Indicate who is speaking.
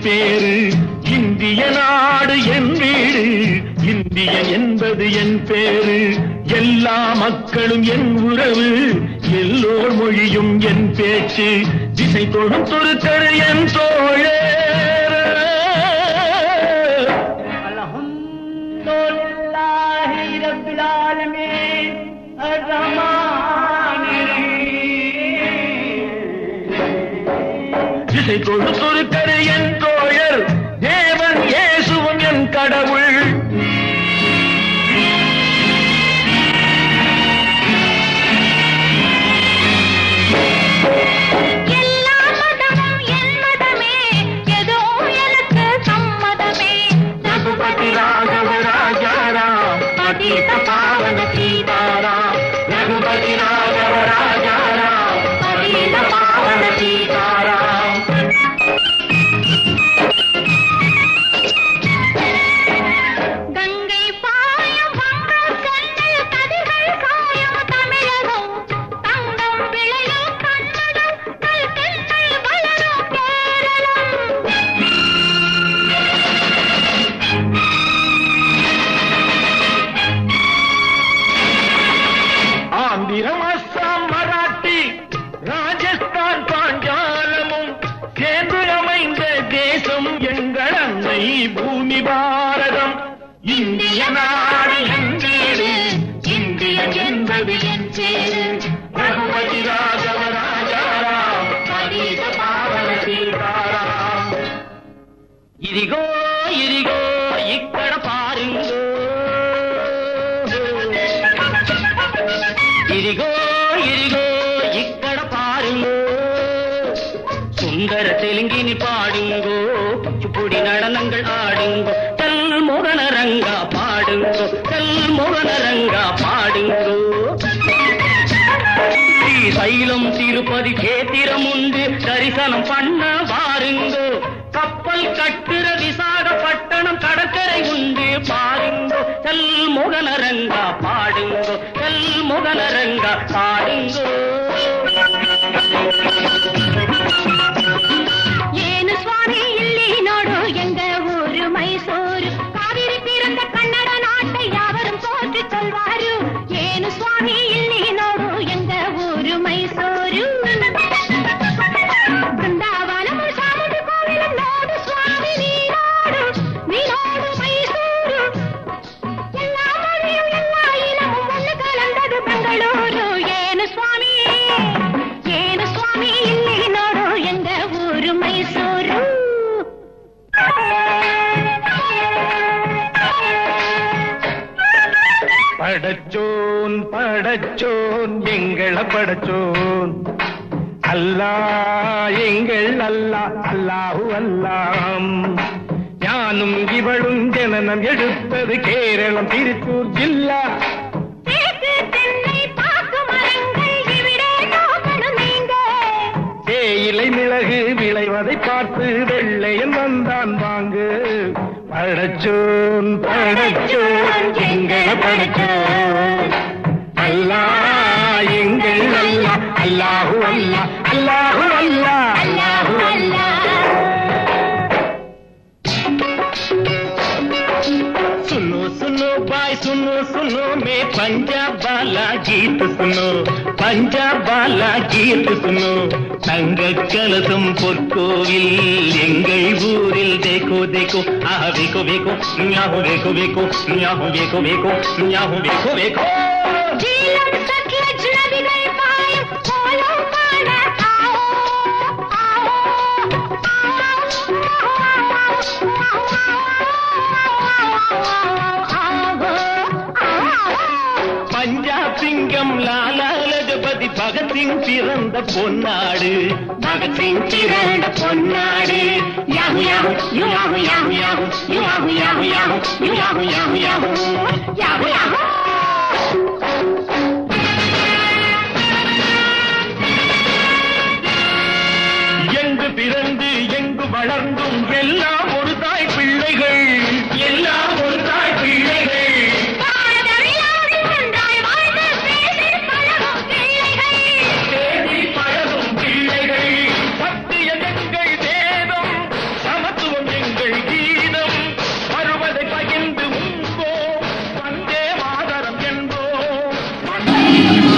Speaker 1: பேரு. இந்திய நாடு என் வீடு, இந்திய என்பது என் பேரு. எல்லா மக்களும் என் உறவு, எல்லோர் மொழியும் என் பேச்சு. திசை தொடும் துருக்கரு என் தோழே. திசை தொடுத்தொருக்கரு என் தோழர், தேவன் இயேசுவும் என் கடவுள்.
Speaker 2: எல்லா மதமும் என் மதமே, ஏதோ எனக்கு சம்மதமே.
Speaker 1: ரகுபதி ராகவ ராஜாராம், பதீத பாவன சீதாராம். ரகுபதி ராகவ ராஜாராம், பதீத பாவன சீதாராம்.
Speaker 2: கங்கை பாயும் வங்கக் கண்ணில் கதிர்கள் காயும் தமிழகம். தங்கம் விளையும் கன்னடம், கல்கெண்ணை வளரும் கேரளம்.
Speaker 1: ஆந்திரம், அஸ்ஸாம், மராட்டி, ராஜஸ்தான், பாஞ்சாலமும் சேர்ந்து அமைந்த தேசம் எங்கள் அன்னை பூமி பாரதம். இந்திய நாடு என் வீடு, இந்தியன் என்பது என் பேரு. ரகுபதி ராகவ ராஜாராம், பதீத பாவன சீதாராம். ఇదిగో ఇదిగో ఇక్కడ పారింగో, ఇదిగో ఇదిగో ఇక్కడ పారింగో. சுந்தர தெலுங்கினி பாடுங்கோ, குச்சிப்புடி நடனங்கள் ஆடுங்கோ. தெல் முகனரங்கா பாடுங்கோ, தெல் முகனரங்கா பாடுங்கோ. ஸ்ரீசைலம் திருப்பதி கேத்திரம் உண்டு, தரிசனம் பண்ண வாருங்கோ. கப்பல் கட்டுற விசாகப்பட்டணம் கடற்கரை உண்டு பாருங்கோ. தெல் முகனரங்கா பாடுங்கோ, தெல் முகனரங்கா பாடுங்கோ.
Speaker 2: ಏನು ಸ್ವಾಮಿ ಇಲ್ಲಿ ನೋಡು எங்க ஊரு மைசூரு. காவிரி பிறந்த கன்னட நாட்டை யாவரும் போற்றி சொல்வாரு. ಏನು ಸ್ವಾமி ಇಲ್ಲಿ ನೋಡು எங்க ஊரு மைசூரு. ಬೃಂದಾವನము சாமுண்டி கோவிலும் ನೋಡು ಸ್ವಾಮಿ ನೀನೋಡು, ನೀನೋಡು மைசூரு. எல்லா மொழியும் எல்லா இனமும் ஒன்று கலந்தது பெங்களூரு. ಏನು ಸ್ವಾಮி, ಏನು ಸ್ವಾಮಿ ಇಲ್ಲಿ ನೋಡು எங்க ஊரு மைசூரு.
Speaker 1: படச்சோன் படச்சோன் எங்கள படச்சோன், அல்லா எங்கள் அல்லா, அல்லாஹு அல்லாம். ஞானும் இவளும் ஜனனம் எடுத்தது கேரளம் திருச்சூர் ஜில்லா.
Speaker 2: தேக்கு தென்னை பாக்கு மரங்கள் இவிடே நோக்கணும் நீங்க.
Speaker 1: தேயிலை மிளகு விளைவதை பார்த்து வெள்ளையன் வந்தான் வாங்கு. படச்சோன் படச்சோன் எங்கள படச்சோன், அல்லா எங்கள் அல்லா, அல்லாஹு அல்லா, அல்லாஹு அல்லா, அல்லாஹு அல்லா. सुनो सुनो भाई सुनो सुनो, मैं पंजाब वाला गीत सुनो, पंजाब वाला गीत सुनो. தங்க கலசம் பொற்கோவில் எங்கள் ஊரில் தேக்கோ தேக்கோ, ஆஹ வேக்கோ வேக்கோ, ஞாஹு வேக்கோ வேக்கோ, ஞாஹு வேக்கோ வேக்கோ, ஞாஹு வேக்கோ வேக்கோ.
Speaker 2: ஜீலம் சட்லஜ் நதிகள் பாயும் கோலம் காண ஆவோ, ஆவோ,
Speaker 1: பஞ்சாப் சிங்கம் லாலா லஜபதி பகத்சிங் பிறந்த பொன்னாடு, பகத்சிங் பிறந்த பொன்னாடு. யாஹு யாஹு யாஹு யாஹு யாஹு யாஹு யாஹு யாஹு யாஹு யாஹு யாஹு யாஹு யாஹு. எங்கு பிறந்து எங்கு வளர்ந்தும் எல்லாம் ஒரு தாய் பிள்ளைகள், எல்லாம் ஒரு தாய் பிள்ளைகள். பழகும் பிள்ளைகள். சத்திய எங்கள் வேதம், சமத்துவம்
Speaker 2: ஆ